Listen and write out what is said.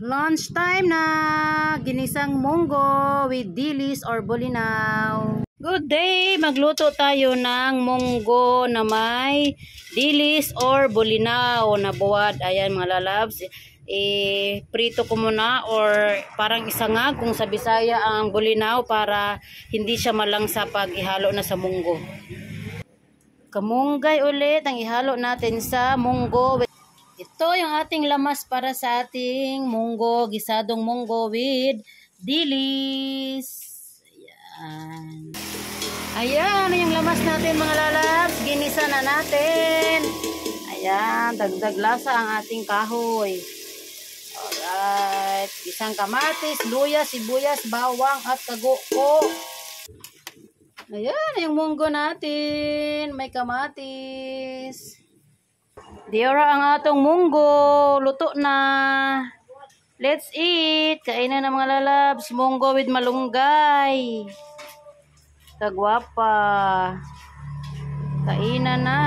Lunch time na! Ginisang munggo with dilis or bulinaw. Good day! Magluto tayo ng munggo na may dilis or bulinaw na buwad. Ayan mga lalabs. Prito ko muna or parang isangag kung sa Bisaya ang bulinaw para hindi siya malangsa pag ihalo na sa munggo. Kamunggay ulit ang ihalo natin sa munggo. Ito yung ating lamas para sa ating munggo, gisadong munggo with dilis. Ayan. Ayan yung lamas natin mga lalabs. Ginisa na natin. Ayan, dagdag lasa ang ating kahoy. Alright. Isang kamatis, luya, sibuyas, bawang at kaguko. Ayan yung munggo natin. May kamatis. Diora ang atong munggo. Luto na. Let's eat. Kainan na mga lalabs. Munggo with malunggay. Kagwapa. Kainan na.